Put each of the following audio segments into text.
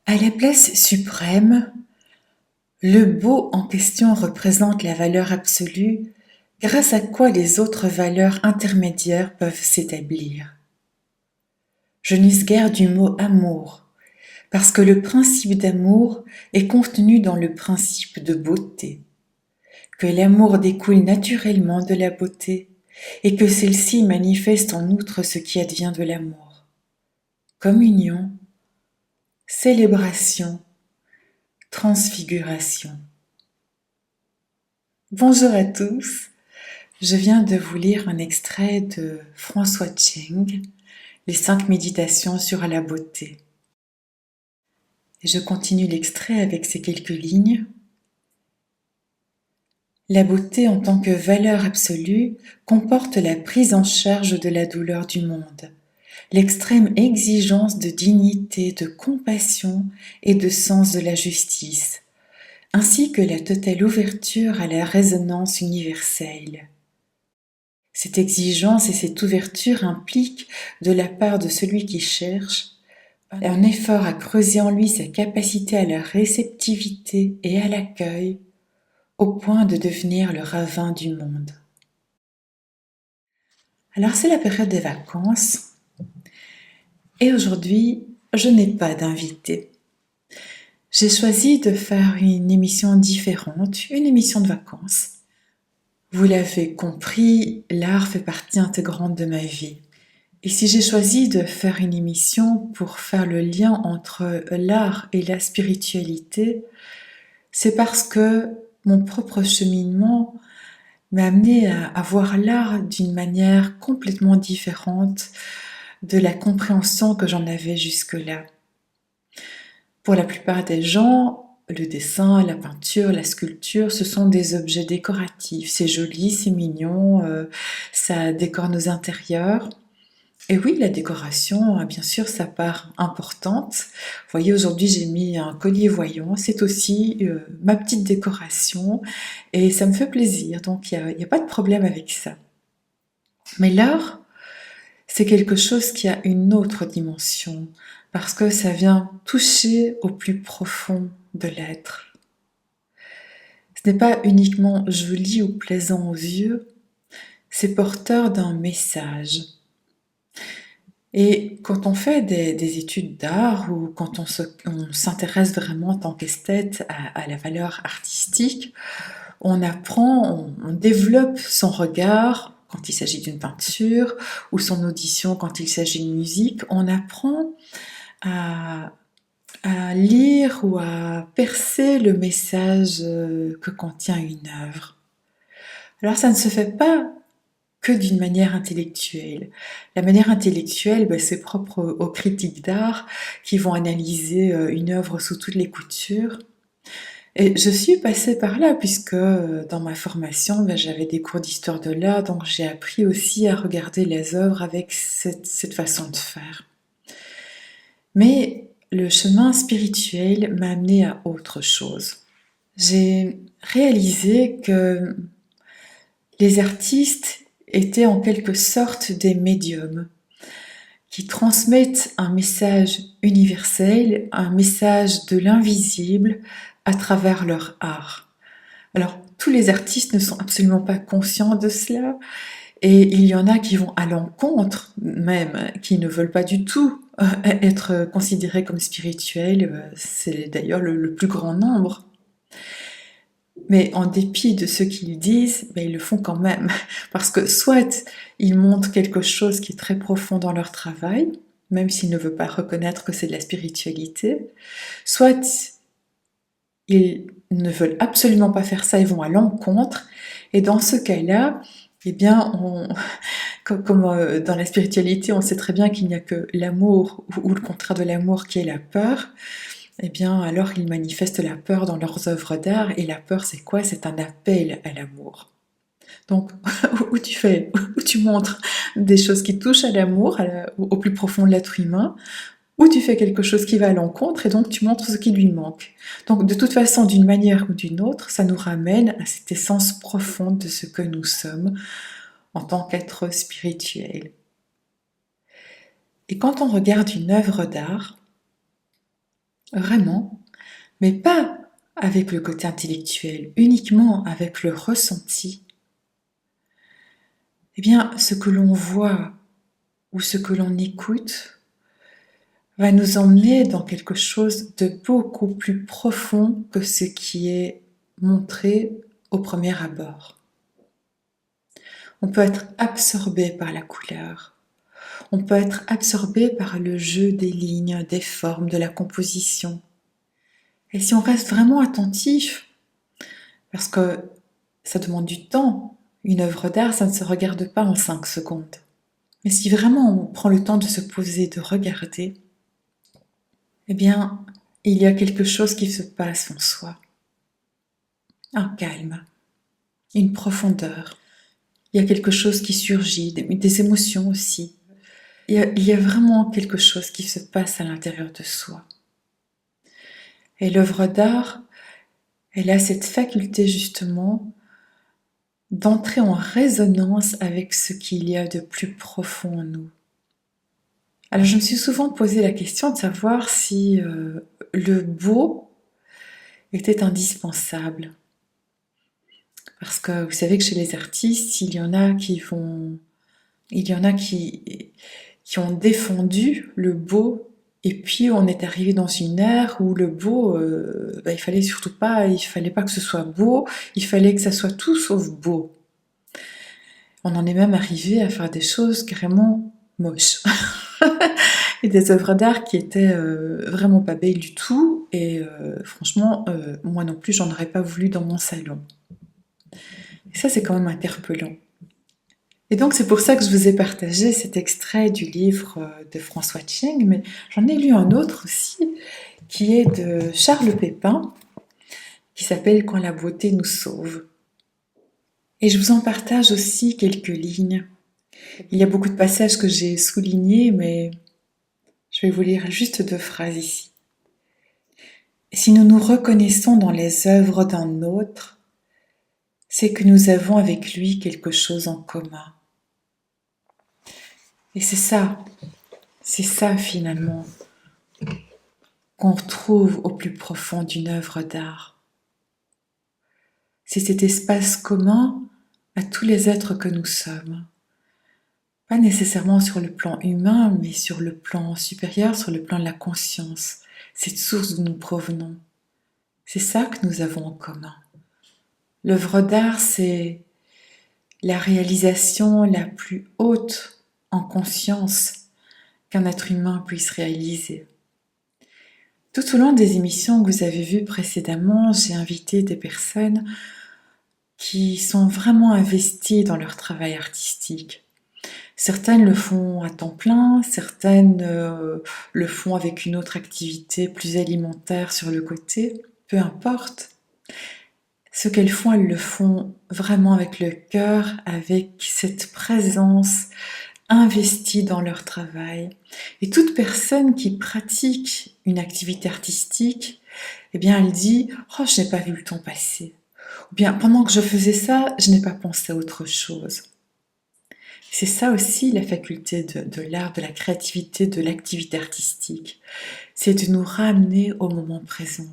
À la place suprême, le beau en question représente la valeur absolue, grâce à quoi les autres valeurs intermédiaires peuvent s'établir. Je n'use guère du mot amour, parce que le principe d'amour est contenu dans le principe de beauté, que l'amour découle naturellement de la beauté, et que celle-ci manifeste en outre ce qui advient de l'amour. Communion, célébration, transfiguration. Bonjour à tous, je viens de vous lire un extrait de François Cheng, Les 5 méditations sur la beauté. Et je continue l'extrait avec ces quelques lignes. La beauté en tant que valeur absolue comporte la prise en charge de la douleur du monde, l'extrême exigence de dignité, de compassion et de sens de la justice, ainsi que la totale ouverture à la résonance universelle. Cette exigence et cette ouverture impliquent, de la part de celui qui cherche, un effort à creuser en lui sa capacité à la réceptivité et à l'accueil, au point de devenir le ravin du monde. Alors c'est la période des vacances, et aujourd'hui, je n'ai pas d'invité. J'ai choisi de faire une émission différente, une émission de vacances. Vous l'avez compris, l'art fait partie intégrante de ma vie. Et si j'ai choisi de faire une émission pour faire le lien entre l'art et la spiritualité, c'est parce que mon propre cheminement m'a amené à voir l'art d'une manière complètement différente de la compréhension que j'en avais jusque-là. Pour la plupart des gens, le dessin, la peinture, la sculpture, ce sont des objets décoratifs. C'est joli, c'est mignon, ça décore nos intérieurs. Et oui, la décoration a bien sûr sa part importante. Vous voyez, aujourd'hui j'ai mis un collier voyant, c'est aussi ma petite décoration et ça me fait plaisir, donc il y a pas de problème avec ça. Mais l'art, c'est quelque chose qui a une autre dimension, parce que ça vient toucher au plus profond de l'être. Ce n'est pas uniquement joli ou plaisant aux yeux, c'est porteur d'un message. Et quand on fait des études d'art ou quand on s'intéresse vraiment en tant qu'esthète à la valeur artistique, on apprend, on développe son regard quand il s'agit d'une peinture ou son audition quand il s'agit de musique. On apprend à, à lire ou à percer le message que contient une œuvre. Alors ça ne se fait pas que d'une manière intellectuelle. La manière intellectuelle, c'est propre aux critiques d'art qui vont analyser une œuvre sous toutes les coutures. Et je suis passée par là puisque dans ma formation, j'avais des cours d'histoire de l'art, donc j'ai appris aussi à regarder les œuvres avec cette façon de faire. Mais le chemin spirituel m'a amené à autre chose. J'ai réalisé que les artistes étaient en quelque sorte des médiums qui transmettent un message universel, un message de l'invisible à travers leur art. Alors, tous les artistes ne sont absolument pas conscients de cela, et il y en a qui vont à l'encontre, même, qui ne veulent pas du tout être considérés comme spirituels, c'est d'ailleurs le plus grand nombre. Mais en dépit de ce qu'ils disent, ils le font quand même. Parce que soit ils montrent quelque chose qui est très profond dans leur travail, même s'ils ne veulent pas reconnaître que c'est de la spiritualité, soit ils ne veulent absolument pas faire ça, ils vont à l'encontre, et dans ce cas-là, eh bien, comme dans la spiritualité, on sait très bien qu'il n'y a que l'amour ou le contraire de l'amour qui est la peur, eh bien, alors ils manifestent la peur dans leurs œuvres d'art, et la peur, c'est quoi? C'est un appel à l'amour. Donc, où tu montres des choses qui touchent à l'amour, au plus profond de l'être humain, ou tu fais quelque chose qui va à l'encontre, et donc tu montres ce qui lui manque. Donc, de toute façon, d'une manière ou d'une autre, ça nous ramène à cette essence profonde de ce que nous sommes en tant qu'être spirituel. Et quand on regarde une œuvre d'art, vraiment, mais pas avec le côté intellectuel, uniquement avec le ressenti, eh bien, ce que l'on voit ou ce que l'on écoute va nous emmener dans quelque chose de beaucoup plus profond que ce qui est montré au premier abord. On peut être absorbé par la couleur, on peut être absorbé par le jeu des lignes, des formes, de la composition. Et si on reste vraiment attentif, parce que ça demande du temps, une œuvre d'art, ça ne se regarde pas en 5 secondes. Mais si vraiment on prend le temps de se poser, de regarder, eh bien, il y a quelque chose qui se passe en soi. Un calme, une profondeur. Il y a quelque chose qui surgit, des émotions aussi. Il y a vraiment quelque chose qui se passe à l'intérieur de soi. Et l'œuvre d'art, elle a cette faculté justement d'entrer en résonance avec ce qu'il y a de plus profond en nous. Alors je me suis souvent posé la question de savoir si le beau était indispensable. Parce que vous savez que chez les artistes, il y en a qui ont défendu le beau, et puis on est arrivé dans une ère où le beau, il fallait pas que ce soit beau, il fallait que ça soit tout sauf beau. On en est même arrivé à faire des choses carrément moches. Et des œuvres d'art qui étaient vraiment pas belles du tout, et franchement, moi non plus, j'en aurais pas voulu dans mon salon. Et ça, c'est quand même interpellant. Et donc, c'est pour ça que je vous ai partagé cet extrait du livre de François Tcheng, mais j'en ai lu un autre aussi, qui est de Charles Pépin, qui s'appelle Quand la beauté nous sauve. Et je vous en partage aussi quelques lignes. Il y a beaucoup de passages que j'ai soulignés, mais je vais vous lire juste 2 phrases ici. Si nous nous reconnaissons dans les œuvres d'un autre, c'est que nous avons avec lui quelque chose en commun. Et c'est ça finalement qu'on retrouve au plus profond d'une œuvre d'art. C'est cet espace commun à tous les êtres que nous sommes. Pas nécessairement sur le plan humain, mais sur le plan supérieur, sur le plan de la conscience, cette source d'où nous provenons. C'est ça que nous avons en commun. L'œuvre d'art, c'est la réalisation la plus haute en conscience qu'un être humain puisse réaliser. Tout au long des émissions que vous avez vues précédemment, j'ai invité des personnes qui sont vraiment investies dans leur travail artistique. Certaines le font à temps plein, certaines le font avec une autre activité plus alimentaire sur le côté, peu importe. Ce qu'elles font, elles le font vraiment avec le cœur, avec cette présence investie dans leur travail. Et toute personne qui pratique une activité artistique, eh bien, elle dit « Oh, je n'ai pas vu le temps passer ». Ou bien « Pendant que je faisais ça, je n'ai pas pensé à autre chose ». C'est ça aussi la faculté de l'art, de la créativité, de l'activité artistique. C'est de nous ramener au moment présent.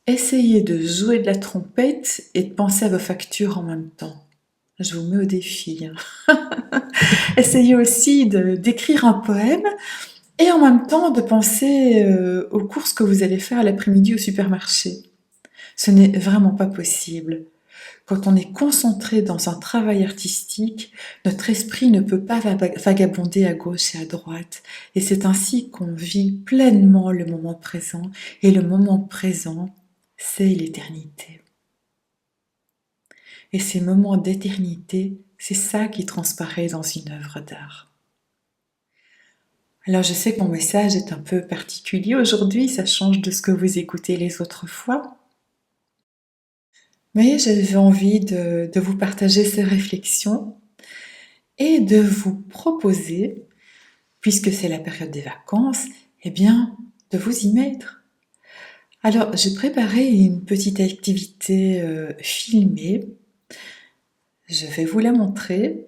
Essayez de jouer de la trompette et de penser à vos factures en même temps. Je vous mets au défi. Essayez aussi d'écrire un poème et en même temps de penser aux courses que vous allez faire l'après-midi au supermarché. Ce n'est vraiment pas possible. Quand on est concentré dans un travail artistique, notre esprit ne peut pas vagabonder à gauche et à droite. Et c'est ainsi qu'on vit pleinement le moment présent. Et le moment présent, c'est l'éternité. Et ces moments d'éternité, c'est ça qui transparaît dans une œuvre d'art. Alors je sais que mon message est un peu particulier aujourd'hui, ça change de ce que vous écoutez les autres fois. Mais j'avais envie de vous partager ces réflexions et de vous proposer, puisque c'est la période des vacances, eh bien, de vous y mettre. Alors, j'ai préparé une petite activité filmée. Je vais vous la montrer.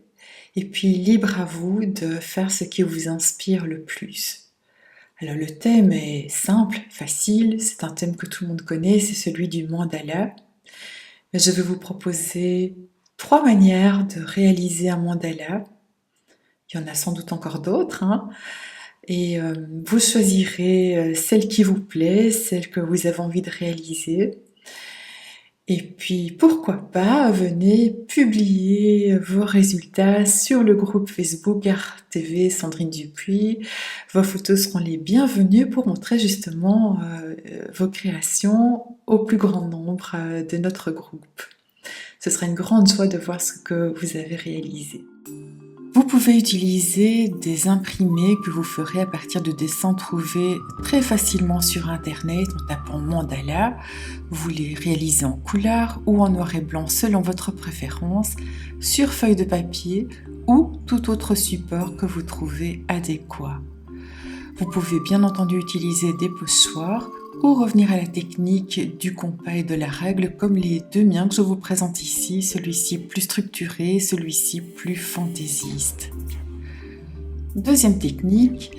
Et puis, libre à vous de faire ce qui vous inspire le plus. Alors le thème est simple, facile, c'est un thème que tout le monde connaît, c'est celui du mandala. Mais je vais vous proposer 3 manières de réaliser un mandala. Il y en a sans doute encore d'autres, hein. Et vous choisirez celle qui vous plaît, celle que vous avez envie de réaliser. Et puis, pourquoi pas, venez publier vos résultats sur le groupe Facebook RTV Sandrine Dupuis. Vos photos seront les bienvenues pour montrer justement vos créations au plus grand nombre de notre groupe. Ce sera une grande joie de voir ce que vous avez réalisé. Vous pouvez utiliser des imprimés que vous ferez à partir de dessins trouvés très facilement sur internet en tapant mandala. Vous les réalisez en couleur ou en noir et blanc selon votre préférence, sur feuille de papier ou tout autre support que vous trouvez adéquat. Vous pouvez bien entendu utiliser des pochoirs ou revenir à la technique du compas et de la règle comme les deux miens que je vous présente ici, celui-ci plus structuré, celui-ci plus fantaisiste. Deuxième technique,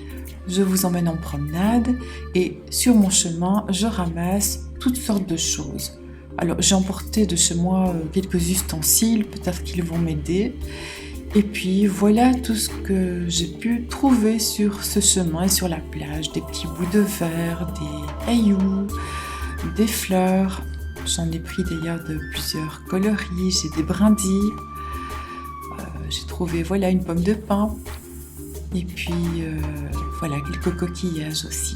je vous emmène en promenade et sur mon chemin, je ramasse toutes sortes de choses. Alors j'ai emporté de chez moi quelques ustensiles, peut-être qu'ils vont m'aider. Et puis voilà tout ce que j'ai pu trouver sur ce chemin et sur la plage. Des petits bouts de verre, des cailloux, des fleurs. J'en ai pris d'ailleurs de plusieurs coloris. J'ai des brindilles. J'ai trouvé voilà une pomme de pin. Et puis voilà quelques coquillages aussi.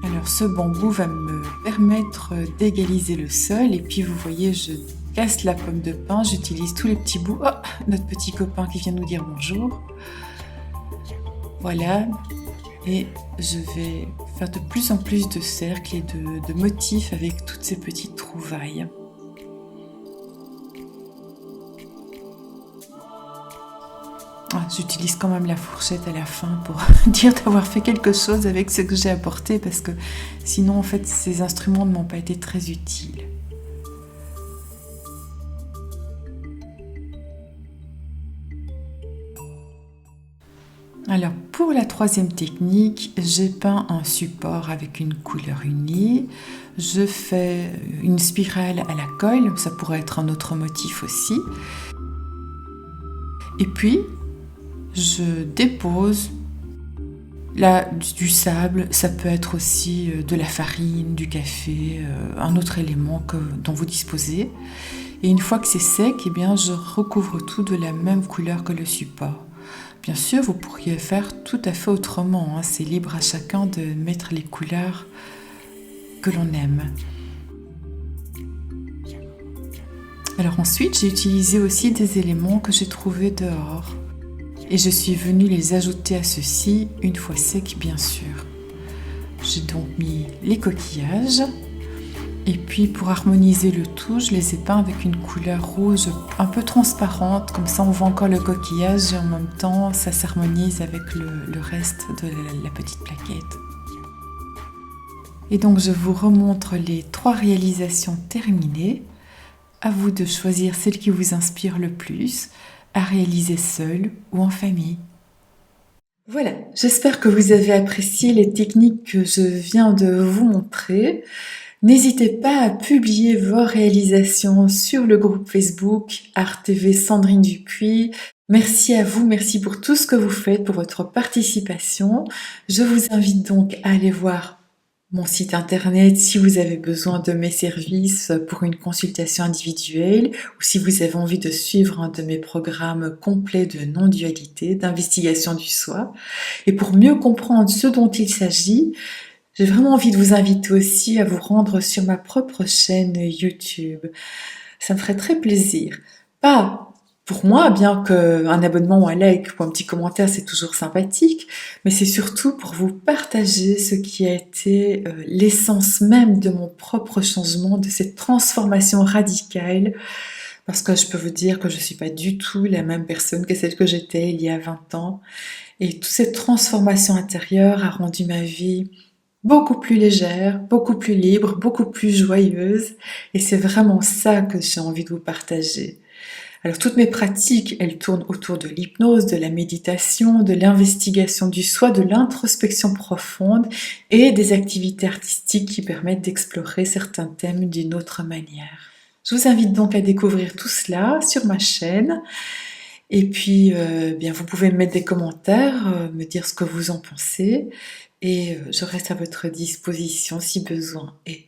Alors ce bambou va me permettre d'égaliser le sol. Et puis vous voyez, je casse la pomme de pin, j'utilise tous les petits bouts. Oh, notre petit copain qui vient nous dire bonjour. Voilà, et je vais faire de plus en plus de cercles et de motifs avec toutes ces petites trouvailles. J'utilise quand même la fourchette à la fin pour dire d'avoir fait quelque chose avec ce que j'ai apporté parce que sinon en fait ces instruments ne m'ont pas été très utiles. Alors pour la troisième technique, j'ai peint un support avec une couleur unie. Je fais une spirale à la colle, ça pourrait être un autre motif aussi. Et puis je dépose là du sable, ça peut être aussi de la farine, du café, un autre élément dont vous disposez. Et une fois que c'est sec, eh bien, je recouvre tout de la même couleur que le support. Bien sûr, vous pourriez faire tout à fait autrement, hein. C'est libre à chacun de mettre les couleurs que l'on aime. Alors ensuite, j'ai utilisé aussi des éléments que j'ai trouvés dehors. Et je suis venue les ajouter à ceci, une fois secs bien sûr. J'ai donc mis les coquillages. Et puis pour harmoniser le tout, je les ai peints avec une couleur rouge un peu transparente, comme ça on voit encore le coquillage et en même temps ça s'harmonise avec le reste de la petite plaquette. Et donc je vous remontre les 3 réalisations terminées. À vous de choisir celle qui vous inspire le plus, à réaliser seul ou en famille. Voilà, j'espère que vous avez apprécié les techniques que je viens de vous montrer. N'hésitez pas à publier vos réalisations sur le groupe Facebook RTV Sandrine Dupuis. Merci à vous, merci pour tout ce que vous faites, pour votre participation. Je vous invite donc à aller voir mon site internet si vous avez besoin de mes services pour une consultation individuelle ou si vous avez envie de suivre un de mes programmes complets de non-dualité, d'investigation du soi. Et pour mieux comprendre ce dont il s'agit, j'ai vraiment envie de vous inviter aussi à vous rendre sur ma propre chaîne YouTube. Ça me ferait très plaisir. Pas pour moi, bien qu'un abonnement ou un like ou un petit commentaire, c'est toujours sympathique, mais c'est surtout pour vous partager ce qui a été l'essence même de mon propre changement, de cette transformation radicale, parce que je peux vous dire que je ne suis pas du tout la même personne que celle que j'étais il y a 20 ans. Et toute cette transformation intérieure a rendu ma vie beaucoup plus légère, beaucoup plus libre, beaucoup plus joyeuse. Et c'est vraiment ça que j'ai envie de vous partager. Alors toutes mes pratiques, elles tournent autour de l'hypnose, de la méditation, de l'investigation du soi, de l'introspection profonde et des activités artistiques qui permettent d'explorer certains thèmes d'une autre manière. Je vous invite donc à découvrir tout cela sur ma chaîne. Et puis, bien, vous pouvez me mettre des commentaires, me dire ce que vous en pensez, et je reste à votre disposition si besoin est.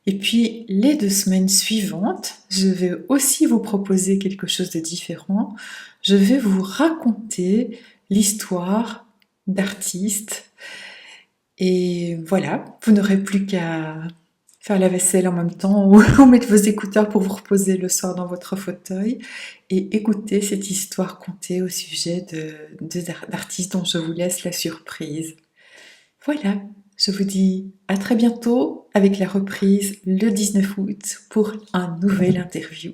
Et puis, les 2 semaines suivantes, je vais aussi vous proposer quelque chose de différent. Je vais vous raconter l'histoire d'artistes et voilà, vous n'aurez plus qu'à faire la vaisselle en même temps ou mettre vos écouteurs pour vous reposer le soir dans votre fauteuil et écouter cette histoire contée au sujet d'artistes dont je vous laisse la surprise. Voilà, je vous dis à très bientôt avec la reprise le 19 août pour un nouvel interview.